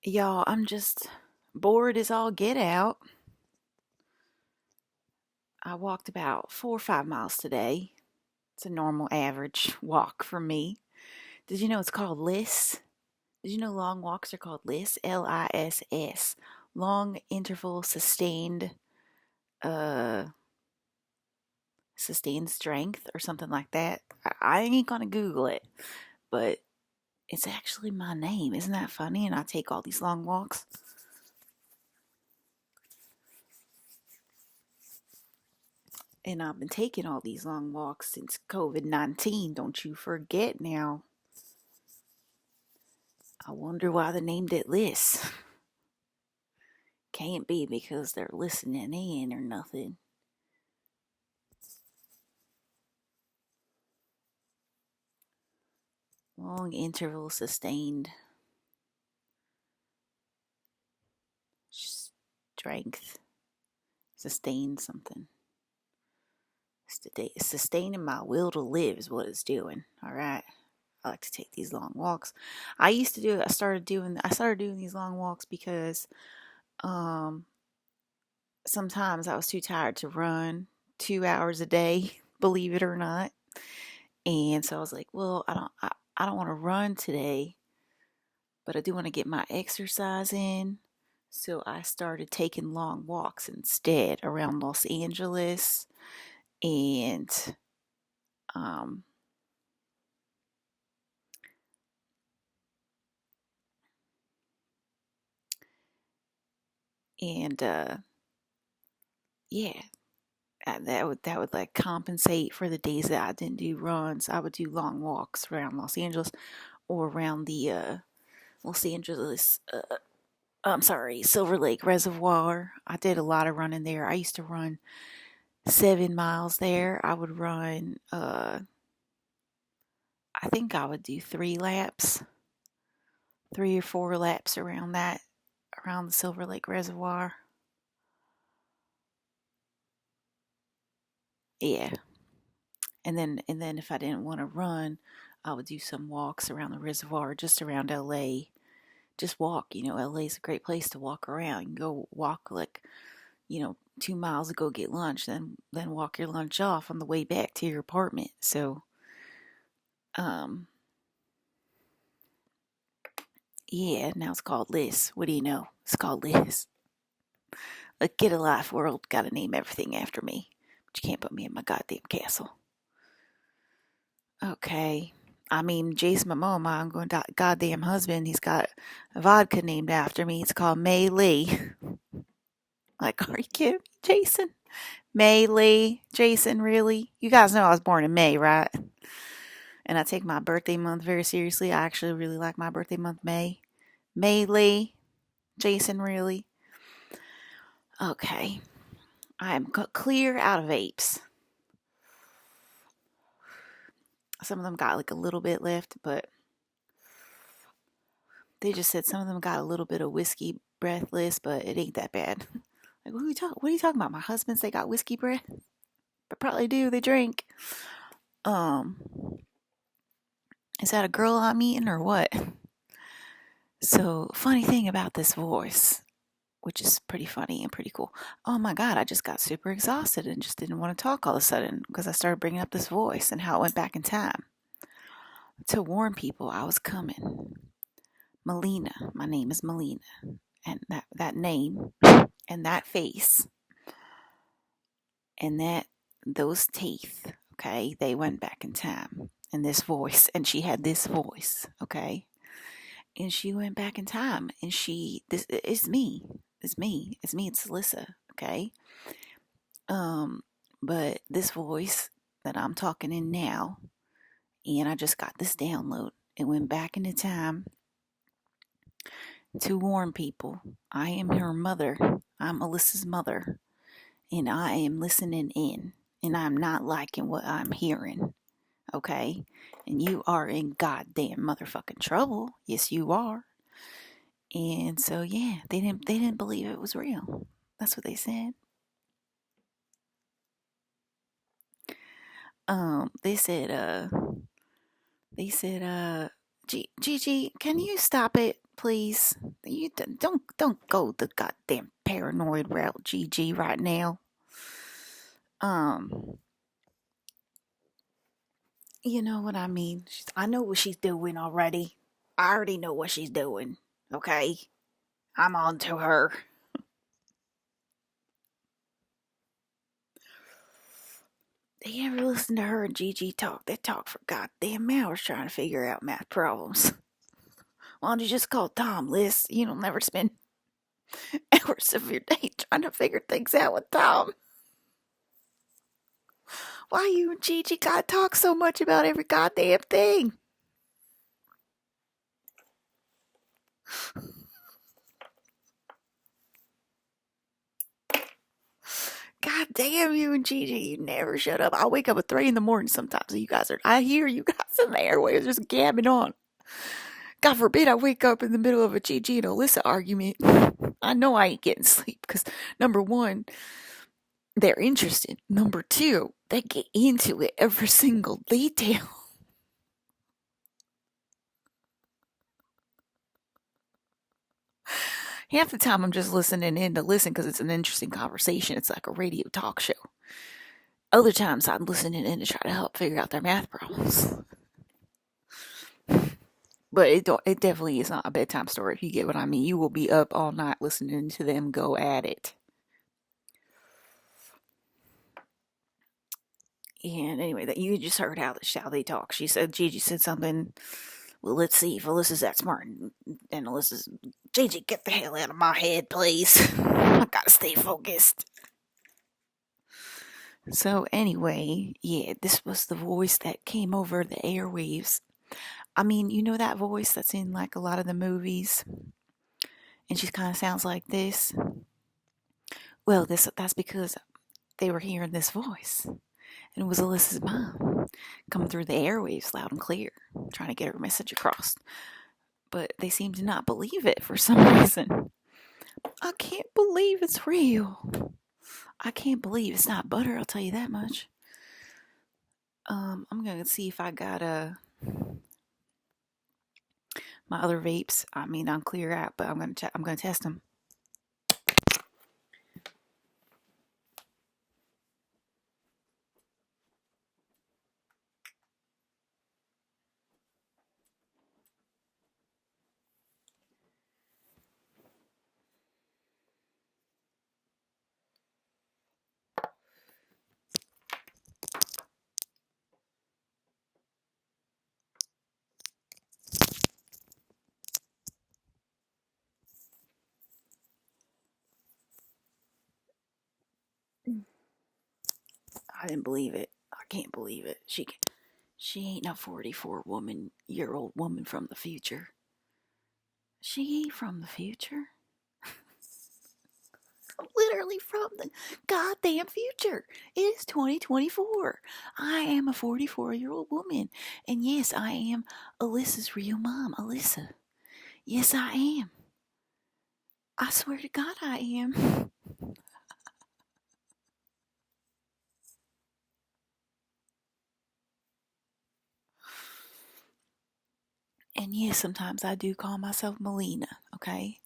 Y'all, I'm just bored as all get out. I walked about 4 or 5 miles today. It's a normal average walk for me. Did you know it's called LISS? Did you know long walks are called LISS? LISS. Long interval uh sustained strength or something like that. I ain't gonna Google it, but it's actually my name. Isn't that funny? And I take all these long walks. And I've been taking all these long walks since COVID-19. Don't you forget now. I wonder why they named it Liss. Can't be because they're listening in or nothing. Long interval sustained strength. Sustain something. Sustaining my will to live is what it's doing. All right. I like to take these long walks. I used to do it. I started doing these long walks because um sometimes I was too tired to run 2 hours a day, believe it or not. And so I was like, well, I don't want to run today, but I do want to get my exercise in. So I started taking long walks instead around Los Angeles and um and yeah, that would like compensate for the days that I didn't do runs. I would do long walks around Los Angeles or around the Los Angeles I'm sorry, Silver Lake Reservoir. I did a lot of running there. I used to run 7 miles there. I would run, I think I would do 3 laps, 3 or 4 laps around the Silver Lake Reservoir. Yeah. And then if I didn't want to run, I would do some walks around the reservoir, just around LA. Just walk, LA is a great place to walk around. You can go walk like 2 miles to go get lunch, then walk your lunch off on the way back to your apartment. So, um, yeah, now it's called Liz. What do you know? It's called Liz. Like, get a life, world. Got to name everything after me, but you can't put me in my goddamn castle. Okay. I mean, Jason Momoa, my goddamn husband, he's got a vodka named after me. It's called May Lee. Like, are you kidding me, Jason? May Lee, Jason, really? You guys know I was born in May, right? And I take my birthday month very seriously. I actually really like my birthday month, May. May Lee, Jason, really? Okay. I am clear out of vapes. Some of them got like a little bit left, but they just said some of them got a little bit of whiskey breathless, but it ain't that bad. Like, what are you talking about? My husband's, they got whiskey breath? They probably do. They drink. Um, is that a girl I'm eating or what? So, funny thing about this voice, which is pretty funny and pretty cool. Oh my God, I just got super exhausted and just didn't want to talk all of a sudden because I started bringing up this voice and how it went back in time. To warn people I was coming. Melina, my name is Melina. And that name and that face and those teeth, okay, they went back in time. And this voice, and she had this voice, okay? And she went back in time and this it's me. It's Alyssa, okay? But this voice that I'm talking in now, and I just got this download. It went back into time to warn people. I am her mother. I'm Alyssa's mother, and I am listening in, and I'm not liking what I'm hearing. Okay? And you are in goddamn motherfucking trouble. Yes, you are. And so yeah, they didn't believe it was real. That's what they said. They said Gigi, can you stop it, please? You don't go the goddamn paranoid route, Gigi, right now. Um, you know what I mean? I know what she's doing already. I already know what she's doing. Okay, I'm on to her. Do you ever listen to her and Gigi talk? They talk for goddamn hours trying to figure out math problems. Why don't you just call Tom, Liz? You don't never spend hours of your day trying to figure things out with Tom. Why you and Gigi gotta talk so much about every goddamn thing? God damn you and Gigi, you never shut up. I wake up at 3 in the morning sometimes and I hear you guys in the airwaves just gabbing on. God forbid I wake up in the middle of a Gigi and Alyssa argument. I know I ain't getting sleep because number one, they're interested. Number two, they get into it every single detail. Half the time I'm just listening in to listen because it's an interesting conversation. It's like a radio talk show. Other times I'm listening in to try to help figure out their math problems. But it definitely is not a bedtime story, if you get what I mean. You will be up all night listening to them go at it. And anyway, that you just heard how they talk. Gigi said something. Well, let's see if Alyssa's that smart. And Alyssa's, Gigi, get the hell out of my head, please. I gotta stay focused. So anyway, yeah, this was the voice that came over the airwaves. I mean, you know that voice that's in like a lot of the movies? And she kind of sounds like this. Well, that's because they were hearing this voice. And it was Alyssa's mom coming through the airwaves loud and clear, trying to get her message across. But they seem to not believe it for some reason. I can't believe it's real. I can't believe it's not butter, I'll tell you that much. I'm going to see if I got my other vapes. I mean, on Clear app, but I'm going to test them. I didn't believe it. I can't believe it. She ain't no 44-year-old woman from the future. She ain't from the future. I'm literally from the goddamn future. It is 2024. I am a 44-year-old woman. And yes, I am Alyssa's real mom, Alyssa. Yes, I am. I swear to God, I am. And yes, sometimes I do call myself Melina, okay?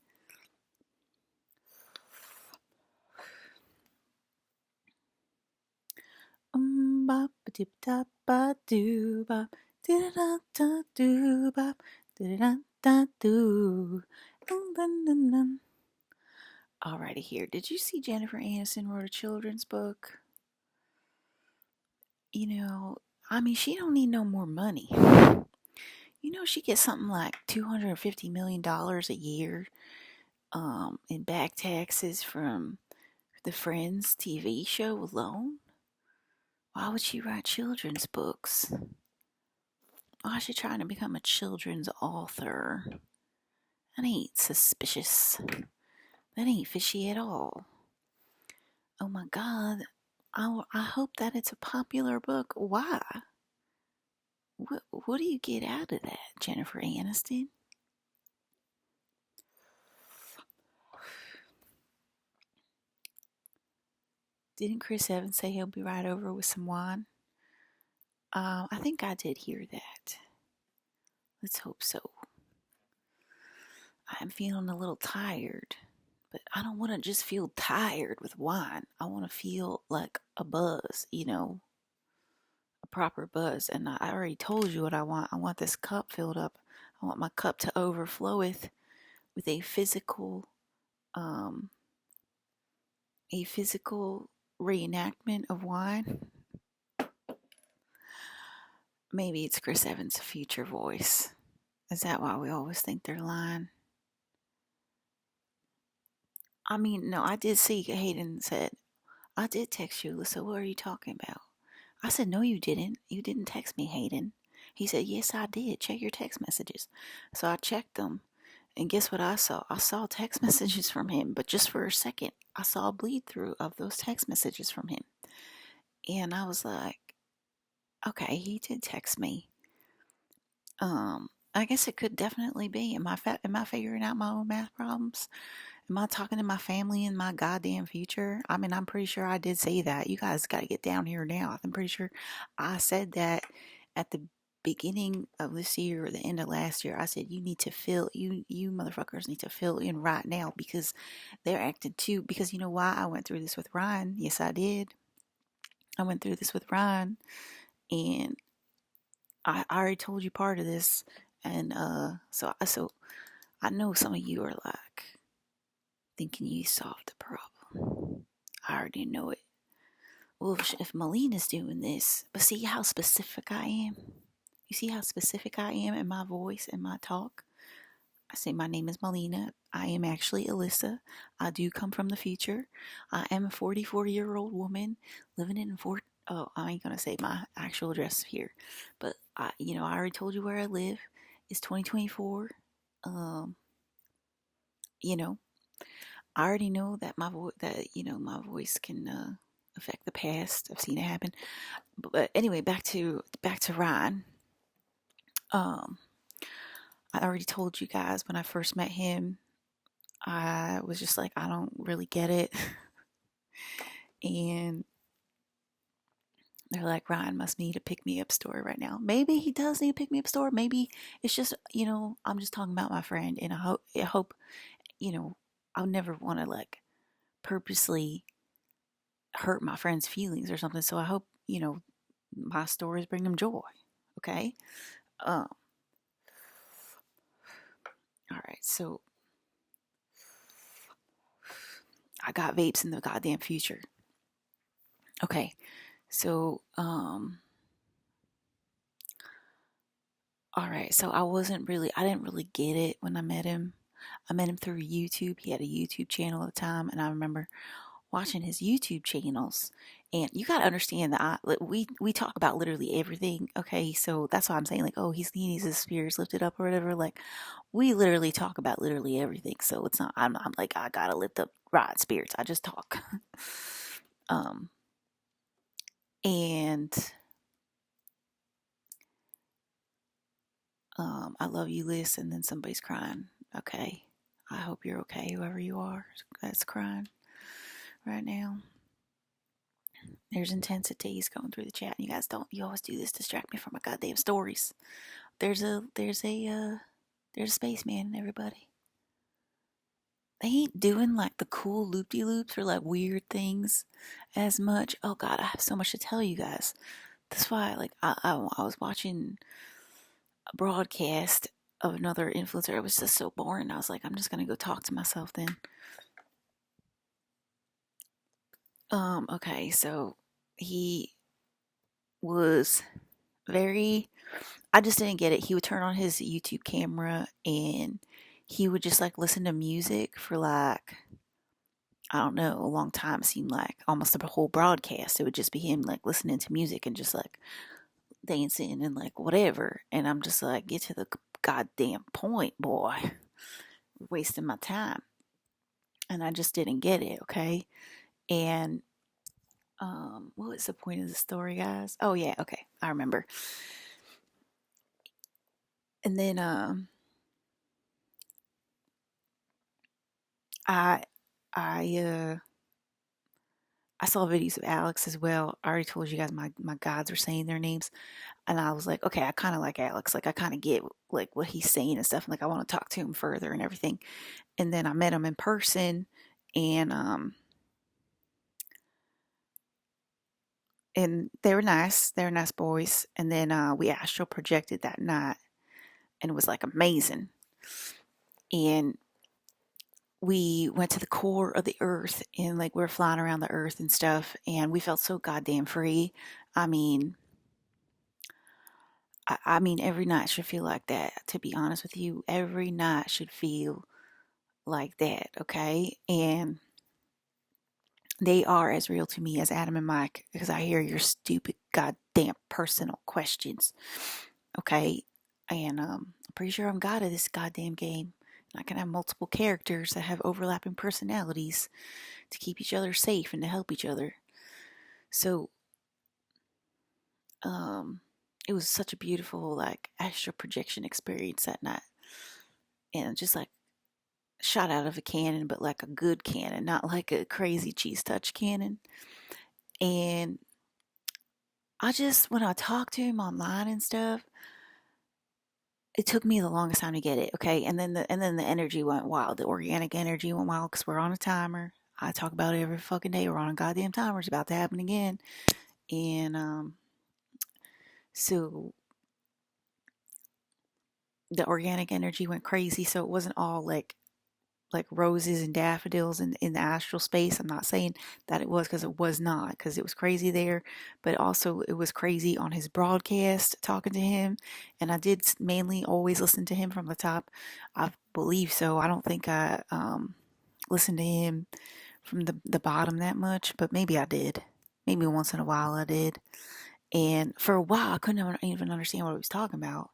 Bop dip da ba do bop da da da do bop da da da do. Alrighty here. Did you see Jennifer Aniston wrote a children's book? You know, I mean, she don't need no more money. You know, she gets something like $250 million a year in back taxes from the Friends TV show alone. Why would she write children's books? Why is she trying to become a children's author? That ain't suspicious. That ain't fishy at all. Oh my God. I hope that it's a popular book. Why? What do you get out of that, Jennifer Aniston? Didn't Chris Evans say he'll be right over with some wine? I think I did hear that. Let's hope so. I'm feeling a little tired, but I don't want to just feel tired with wine. I want to feel like a buzz, a proper buzz. And I already told you what I want. I want this cup filled up. I want my cup to overflow with um, a physical reenactment of wine. Maybe it's Chris Evans' future voice. Is that why we always think they're lying? I mean, no, I did see Hayden said, I did text you, Alyssa. What are you talking about? I said, no, you didn't. You didn't text me, Hayden. He said, yes, I did. Check your text messages. So I checked them. And guess what I saw? I saw text messages from him, but just for a second, I saw a bleed through of those text messages from him. And I was like, okay, he did text me. I guess it could definitely be. Am I figuring out my own math problems? Am I talking to my family in my goddamn future? I mean, I'm pretty sure I did say that. You guys got to get down here now. I'm pretty sure I said that at the beginning of this year or the end of last year. I said you need to fill you motherfuckers need to fill in right now because they're acting too. Because you know why I went through this with Ryan? Yes, I did. I went through this with Ryan, and I already told you part of this, and so I know some of you are like thinking you solved the problem. I already know it. Well, if Melina's doing this, but see how specific I am? You see how specific I am in my voice and my talk? I say my name is Melina. I am actually Alyssa. I do come from the future. I am a 44-year-old woman living in Fort. Oh, I ain't gonna say my actual address here, but I already told you where I live. It's 2024. Um, you know, I already know that my voice can affect the past. I've seen it happen. But anyway, back to Ryan. Um, I already told you guys when I first met him, I was just like, I don't really get it. And they're like, Ryan must need a pick me up story right now. Maybe he does need a pick me up story. Maybe it's just, I'm just talking about my friend, and I hope, I'll never want to like purposely hurt my friend's feelings or something. So I hope, my stories bring them joy. Okay. Um, all right. So I got vapes in the goddamn future. Okay. So, all right. So I didn't really get it when I met him. I met him through YouTube. He had a YouTube channel at the time, and I remember watching his YouTube channels. And you got to understand that we talk about literally everything. Okay, so that's why I'm saying like, oh, he needs his spirits lifted up or whatever. Like, we literally talk about literally everything. So it's not. I'm like I gotta lift up Rod spirits. I just talk. um, and I love you, Liz. And then somebody's crying. Okay, I hope you're okay, whoever you are that's crying right now. There's intensities going through the chat, and you always do this, distract me from my goddamn stories. There's a spaceman, everybody. They ain't doing like the cool loop-de-loops or like weird things as much. Oh god, I have so much to tell you guys. That's why like I was watching a broadcast of another influencer. It was just so boring. I was like, I'm just gonna go talk to myself then. Okay, so he was very, I just didn't get it. He would turn on his YouTube camera and he would just like listen to music for like, I don't know, a long time. It seemed like almost a whole broadcast. It would just be him like listening to music and just like dancing and like whatever. And I'm just like, get to the goddamn point, boy. You're wasting my time. And I just didn't get it, okay? And what was the point of the story, guys? Oh yeah, okay, I remember. And then I I I saw videos of Alex as well. I already told you guys my gods are saying their names. And I was like, okay, I kind of like Alex. Like, I kind of get like what he's saying and stuff. Like, I want to talk to him further and everything. And then I met him in person, and they were nice. They were nice boys. And then we astral projected that night, and it was like amazing. And we went to the core of the earth, and like we were flying around the earth and stuff, and we felt so goddamn free. I mean, I mean, every night should feel like that. To be honest with you, every night should feel like that, okay? And they are as real to me as Adam and Mike, because I hear your stupid, goddamn personal questions, okay? And I'm pretty sure I'm God of this goddamn game. And I can have multiple characters that have overlapping personalities to keep each other safe and to help each other. So, um, it was such a beautiful, like, astral projection experience that night. And just like shot out of a cannon, but like a good cannon, not like a crazy cheese touch cannon. And I just, when I talked to him online and stuff, it took me the longest time to get it. Okay. And then the energy went wild. The organic energy went wild because we're on a timer. I talk about it every fucking day. We're on a goddamn timer. It's about to happen again. And, so the organic energy went crazy. So it wasn't all like roses and daffodils in the astral space. I'm not saying that it was, because it was not, because it was crazy there, but also it was crazy on his broadcast talking to him. And I did mainly always listen to him from the top. I believe so. I don't think I listened to him from the bottom that much, but maybe I did. Maybe once in a while I did. And for a while, I couldn't even understand what he was talking about.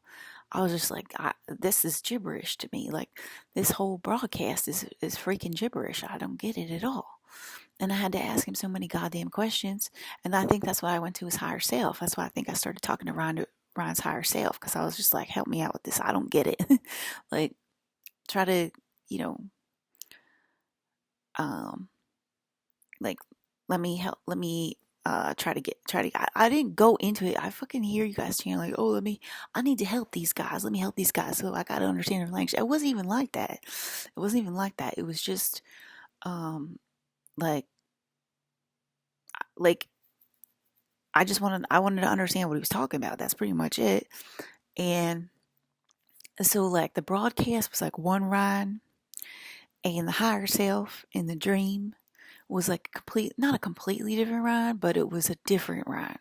I was just like, this is gibberish to me. Like, this whole broadcast is freaking gibberish. I don't get it at all. And I had to ask him so many goddamn questions. And I think that's why I went to his higher self. That's why I think I started talking to Ryan's higher self, because I was just like, help me out with this. I don't get it. Like, try to, you know, um, like, let me help. Let me I didn't go into it. I fucking hear you guys saying like, oh, I need to help these guys. Let me help these guys. So I gotta understand their language. It wasn't even like that. It wasn't even like that. It was just, um, like, like I wanted to understand what he was talking about. That's pretty much it. And so like the broadcast was like one Ryan, and the higher self in the dream was like not a completely different Ryan, but it was a different Ryan.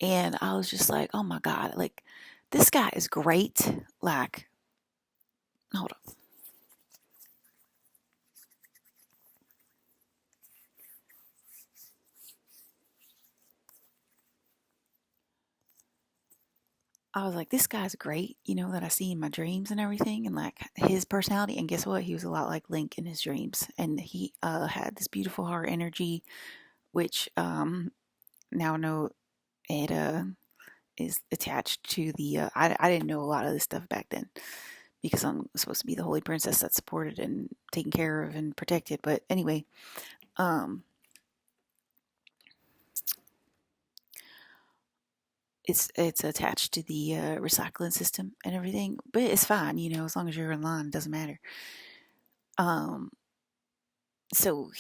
And I was just like, oh my God, like, this guy is great. Like, hold on. I was like, this guy's great, that I see in my dreams and everything, and like his personality. And guess what? He was a lot like Link in his dreams. And he had this beautiful heart energy, which now I know it is attached to the. I didn't know a lot of this stuff back then, because I'm supposed to be the holy princess that's supported and taken care of and protected. But anyway, um, it's attached to the recycling system and everything, but it's fine, as long as you're in line, it doesn't matter. Um, so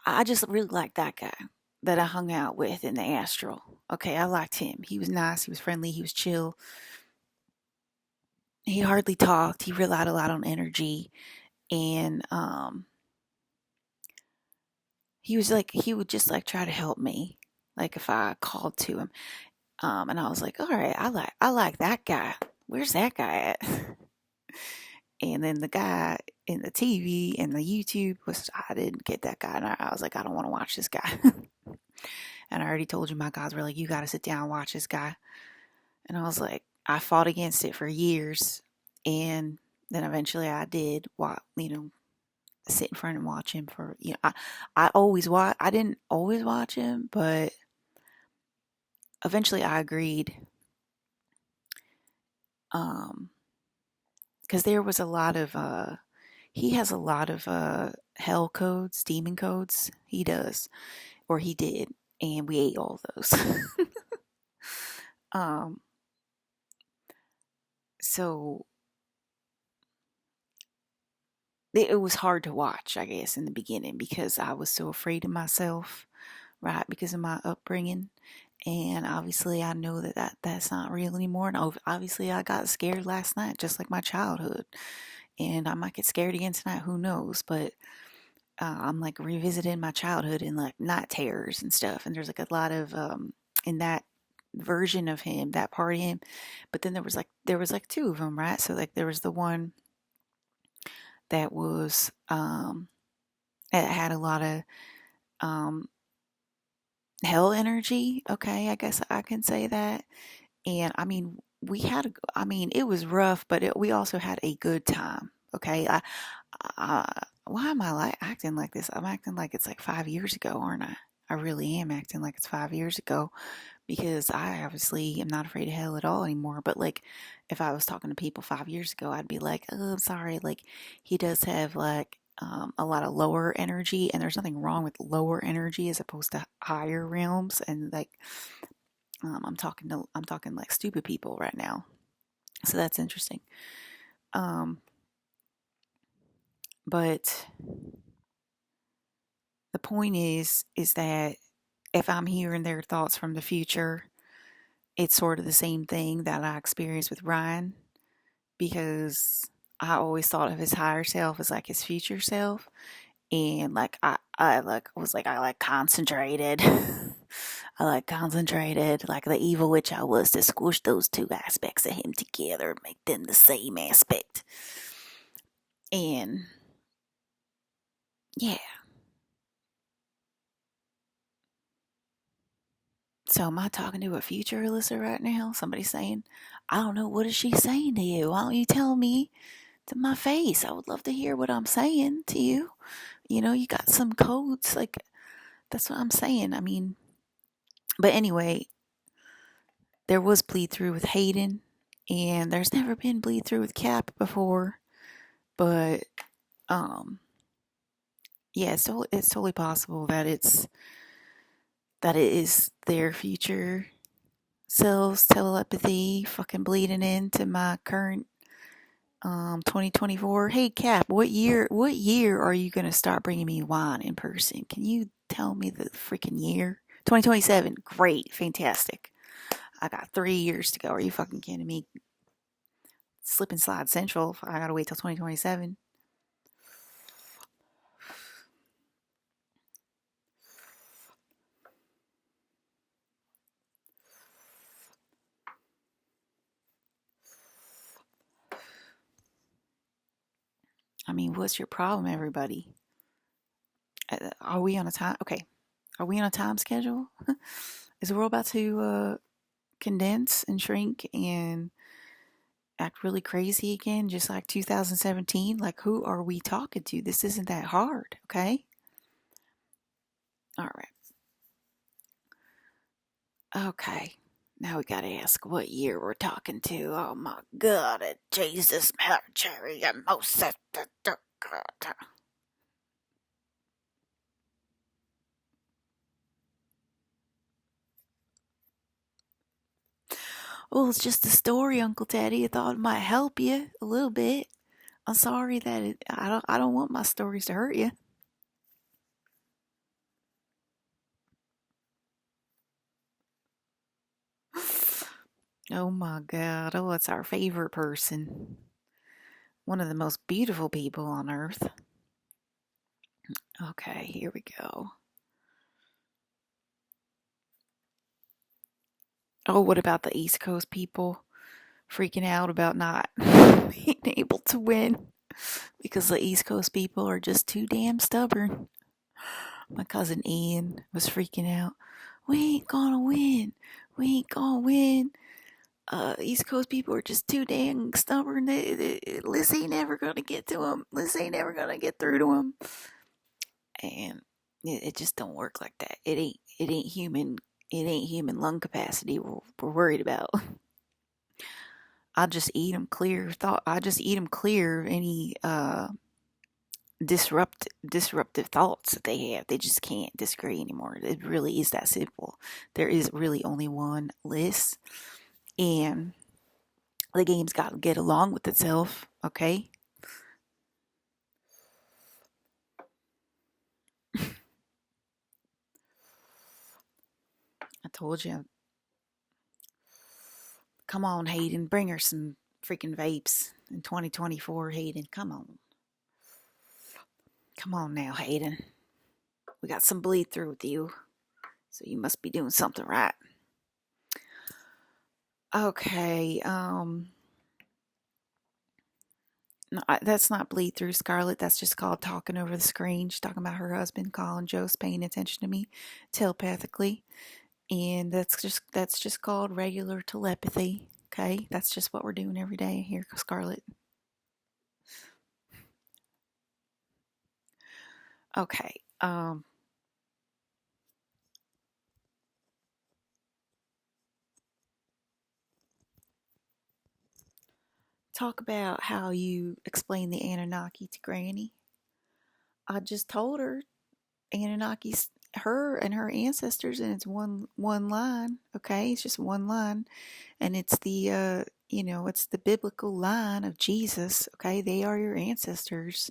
I just really liked that guy that I hung out with in the astral. Okay, I liked him. He was nice. He was friendly. He was chill. He hardly talked. He relied a lot on energy, and he would just like try to help me, like if I called to him. And I was like, all right, I like that guy. Where's that guy at? And then the guy in the TV and the YouTube I didn't get that guy. And I was like, I don't want to watch this guy. And I already told you, my guys were like, you got to sit down and watch this guy. And I was like, I fought against it for years. And then eventually I did, sit in front and watch him for, I didn't always watch him, but eventually I agreed. Because there was a lot of, he has a lot of hell codes, demon codes. He does. or he did, and we ate all those. um, so it was hard to watch, I guess, in the beginning because I was so afraid of myself, right? Because of my upbringing. And obviously, I know that's not real anymore. And obviously, I got scared last night, just like my childhood. And I might get scared again tonight. Who knows? But I'm like revisiting my childhood and like night terrors and stuff. And there's like a lot of in that version of him, that part of him. But then there was like two of them, right? So like there was the one that was that had a lot of um hell energy. Okay, I guess I can say that. And I mean, I mean, it was rough, but we also had a good time. Okay, why am I like acting like this? I'm acting like it's like 5 years ago, aren't I? I really am acting like it's 5 years ago because I obviously am not afraid of hell at all anymore. But like, if I was talking to people 5 years ago, I'd be like, oh, I'm sorry. Like, he does have like a lot of lower energy, and there's nothing wrong with lower energy as opposed to higher realms. And like, I'm talking like stupid people right now. So that's interesting. Um, but the point is that if I'm hearing their thoughts from the future, it's sort of the same thing that I experienced with Ryan because I always thought of his higher self as like his future self. And like I like was like I like concentrated. I like concentrated like the evil witch I was to squish those two aspects of him together, make them the same aspect. And yeah. So am I talking to a future Alyssa right now? Somebody's saying, I don't know, what is she saying to you? Why don't you tell me to my face? I would love to hear what I'm saying to you. You know, you got some codes. Like, that's what I'm saying. I mean, but anyway, there was bleed through with Hayden, and there's never been bleed through with Cap before. But, um, yeah, it's totally possible that it is their future selves telepathy fucking bleeding into my current 2024. Hey Cap, what year are you going to start bringing me wine in person? Can you tell me the freaking year? 2027. Great. Fantastic. I got 3 years to go. Are you fucking kidding me? Slip and slide central. I got to wait till 2027. I mean, what's your problem, everybody? Are we on a time? Okay. Are we on a time schedule? Is the world about to condense and shrink and act really crazy again, just like 2017? Like, who are we talking to? This isn't that hard, okay? All right. Okay. Now we gotta ask what year we're talking to. Oh my God, Jesus, Mary, and Moses. Well, it's just a story, Uncle Teddy. I thought it might help you a little bit. I'm sorry that I don't want my stories to hurt you. Oh my God. Oh, it's our favorite person. One of the most beautiful people on earth. Okay, here we go. Oh, what about the East Coast people freaking out about not being able to win because the East Coast people are just too damn stubborn? My cousin Ian was freaking out. We ain't gonna win. We ain't gonna win. East Coast people are just too damn stubborn. Liz ain't never gonna get to them. Liz ain't never gonna get through to them. And it just don't work like that. It ain't human. It ain't human lung capacity we're worried about. I just eat them clear. I just eat them clear of any disruptive thoughts that they have. They just can't disagree anymore. It really is that simple. There is really only one list, and the game's got to get along with itself. Okay. I told you. Come on, Hayden. Bring her some freaking vapes in 2024, Hayden. Come on. Come on now, Hayden. We got some bleed through with you. So you must be doing something right. Okay, no, that's not bleed through, Scarlett. That's just called talking over the screen. She's talking about her husband calling Joe's paying attention to me telepathically. And that's just called regular telepathy. Okay? That's just what we're doing every day here, Scarlett. Okay. Talk about how you explain the Anunnaki to Granny. I just told her Anunnaki's her and her ancestors, and it's one line. Okay, it's just one line, and it's the it's the biblical line of Jesus. Okay, they are your ancestors,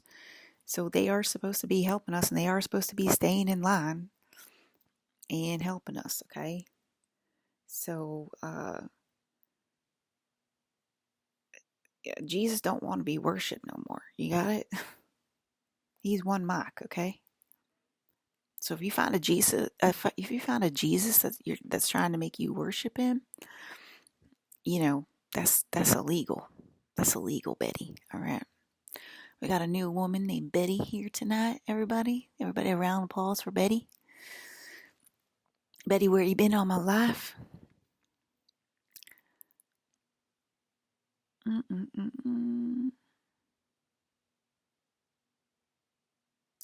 so they are supposed to be helping us, and they are supposed to be staying in line and helping us. Okay, so Jesus don't want to be worshipped no more. You got it. He's one mic. Okay. So if you find a Jesus, if you find a Jesus that's trying to make you worship him, that's illegal. That's illegal, Betty. All right. We got a new woman named Betty here tonight. Everybody, a round of applause for Betty. Betty, where you been all my life? Mm-mm-mm-mm.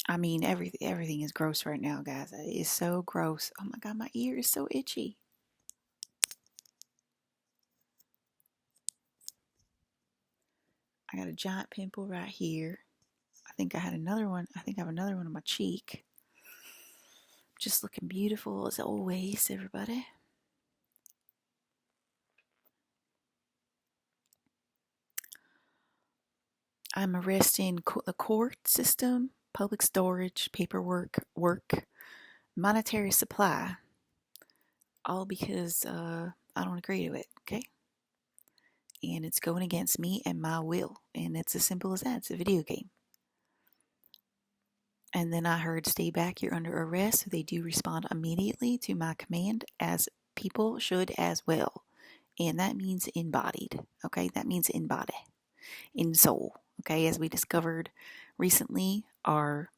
I mean, everything is gross right now, guys. It is so gross. Oh my God, my ear is so itchy. I got a giant pimple right here. I think I had another one. I think I have another one on my cheek. Just looking beautiful as always, everybody. I'm arresting the court system, public storage, paperwork, work, monetary supply, all because I don't agree to it, okay? And it's going against me and my will. And it's as simple as that. It's a video game. And then I heard, stay back, you're under arrest. So they do respond immediately to my command, as people should as well. And that means embodied, okay? That means in body, in soul, okay? As we discovered recently, our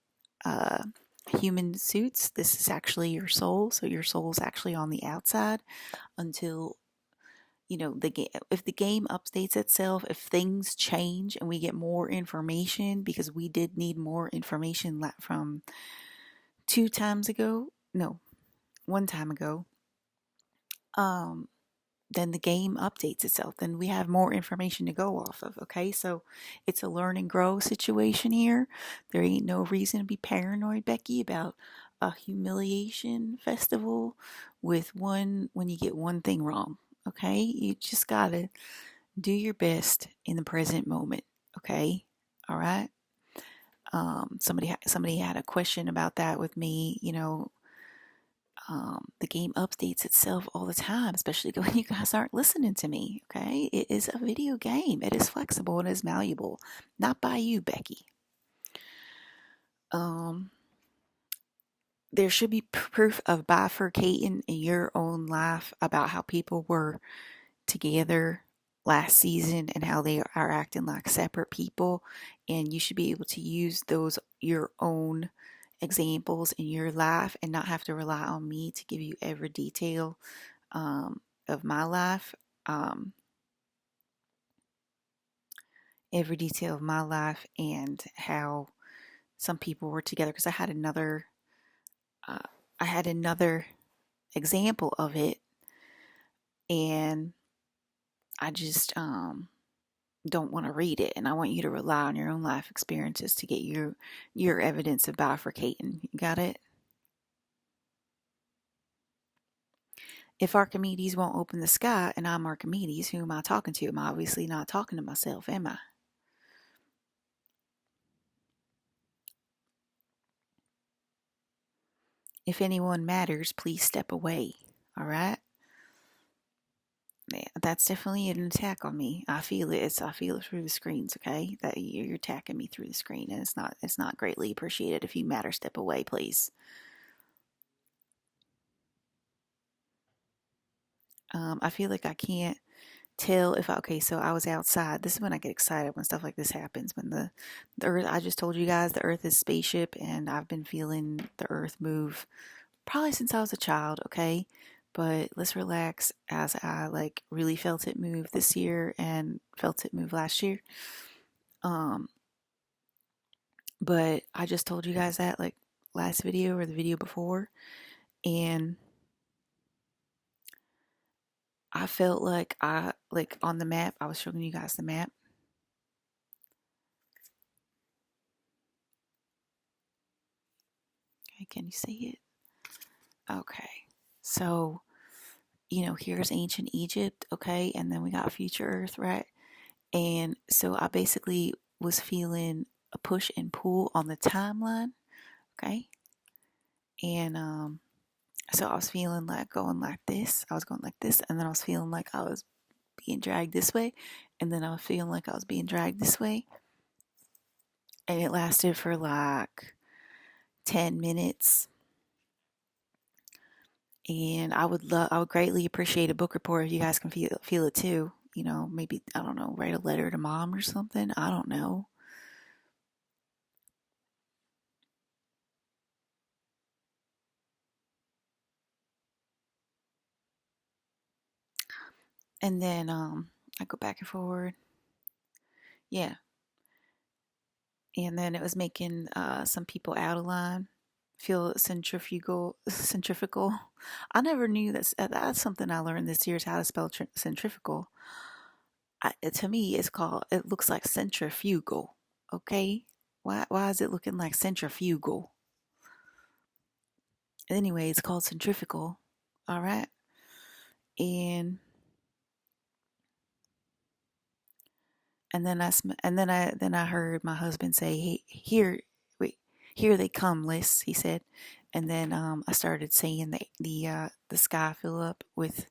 human suits, this is actually your soul. So your soul is actually on the outside until if the game updates itself, if things change and we get more information, because we did need more information from 2 times ago, no, 1 time ago, then the game updates itself. Then we have more information to go off of. Okay, so it's a learn and grow situation here. There ain't no reason to be paranoid, Becky, about a humiliation festival when you get one thing wrong. Okay, you just gotta do your best in the present moment. Okay, all right. Somebody had a question about that with me. The game updates itself all the time, especially when you guys aren't listening to me. Okay, it is a video game. It is flexible and is malleable. Not by you, Becky. There should be proof of bifurcating in your own life about how people were together last season and how they are acting like separate people, and you should be able to use those your own examples in your life and not have to rely on me to give you every detail of my life. Every detail of my life and how some people were together, because I had another example of it, and I just don't want to read it, and I want you to rely on your own life experiences to get your evidence of bifurcating. You got it? If Archimedes won't open the sky and I'm Archimedes, who am I talking to? I'm obviously not talking to myself, am I? If anyone matters, please step away. All right? Yeah, that's definitely an attack on me. I feel it. I feel it through the screens. Okay, that you're attacking me through the screen, and it's not greatly appreciated. If you matter, step away, please. I feel like I can't tell if okay. So I was outside. This is when I get excited when stuff like this happens. When the Earth. I just told you guys the Earth is a spaceship, and I've been feeling the Earth move probably since I was a child. Okay. But let's relax as I like really felt it move this year and felt it move last year. Um, But I just told you guys that like last video or the video before, and I felt like I like on the map. I was showing you guys the map. Okay, can you see it? Okay, so here's ancient Egypt. Okay, and then we got future Earth, right? And so I basically was feeling a push and pull on the timeline. Okay, and so I was feeling like going like this. I was going like this, and then I was feeling like I was being dragged this way, and then I was feeling like I was being dragged this way, and it lasted for like 10 minutes. And I would greatly appreciate a book report if you guys can feel it too. Maybe I don't know, write a letter to mom or something. I don't know. And then I go back and forward. Yeah, and then it was making some people out of line feel centrifugal. I never knew that's something I learned this year is how to spell centrifugal. To me it looks like centrifugal. Okay, why is it looking like centrifugal? Anyway, it's called centrifugal. All right, and then I heard my husband say, "Hey, here, wait, here they come, Liz," he said. And then I started seeing the sky fill up with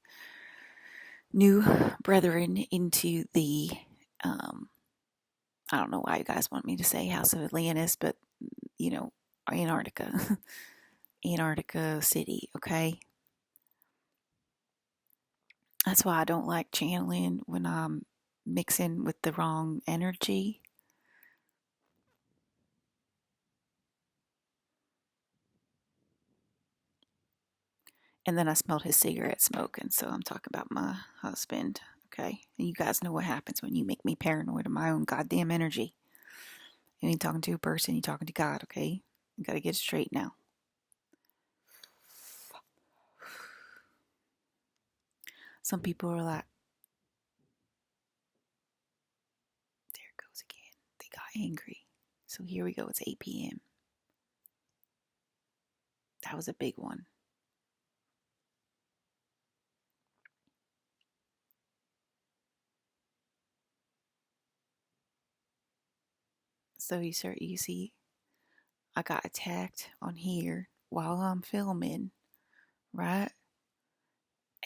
new brethren into the um, I don't know why you guys want me to say House of Atlantis, but you know Antarctica, Antarctica City. Okay, that's why I don't like channeling when I'm mixing with the wrong energy. And then I smelled his cigarette smoke, and so I'm talking about my husband. Okay, and you guys know what happens when you make me paranoid of my own goddamn energy. You ain't talking to a person, you're talking to God. Okay, you gotta get it straight now. Some people are like, there it goes again. They got angry. So here we go. It's 8 p.m. That was a big one. So you see, I got attacked on here while I'm filming, right?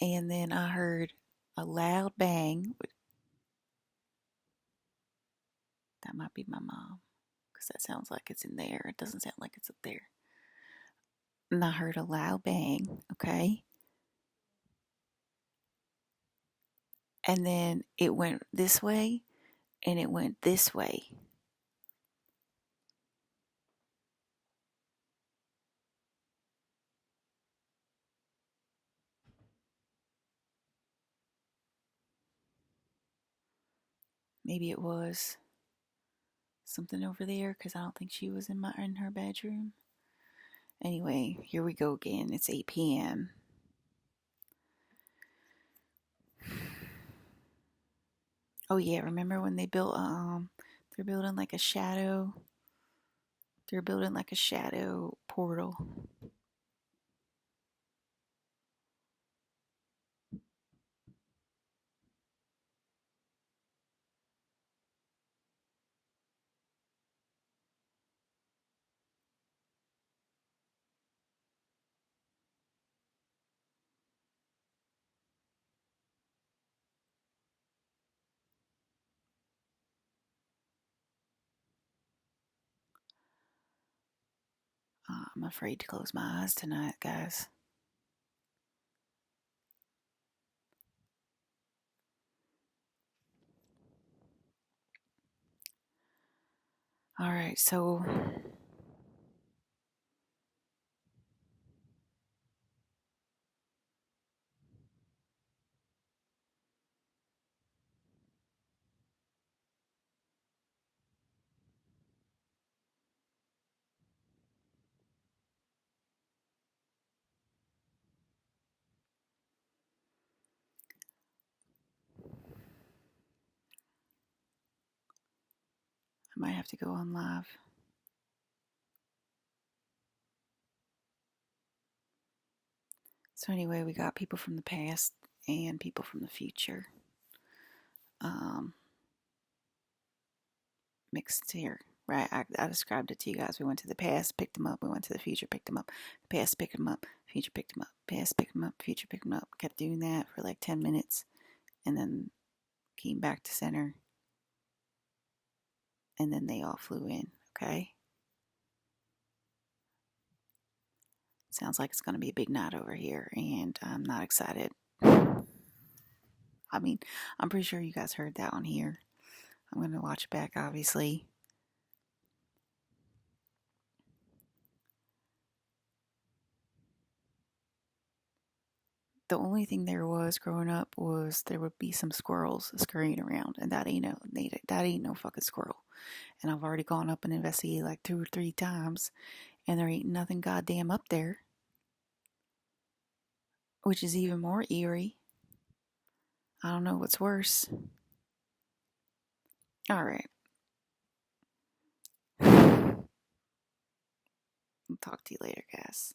And then I heard a loud bang. That might be my mom because that sounds like it's in there. It doesn't sound like it's up there. And I heard a loud bang, okay? And then it went this way and it went this way. Maybe it was something over there because I don't think she was in her bedroom. Anyway, here we go again. It's 8 p.m. Oh yeah, remember when they built they're building like a shadow portal. I'm afraid to close my eyes tonight, guys. All right, so I might have to go on live. So anyway, we got people from the past and people from the future um, mixed here. Right, I described it to you guys. We went to the past, picked them up. We went to the future, picked them up. The past picked them up. Future picked them up. Past picked them up. Future picked them up. Kept doing that for like 10 minutes, and then came back to center, and then they all flew in. Okay, sounds like it's going to be a big night over here, and I'm not excited. I mean, I'm pretty sure you guys heard that on here. I'm going to watch it back, obviously. The only thing there was growing up was there would be some squirrels scurrying around, and that ain't no fucking squirrel. And I've already gone up and investigated like 2 or 3 times, and there ain't nothing goddamn up there, which is even more eerie. I don't know what's worse. All right. I'll talk to you later, guys.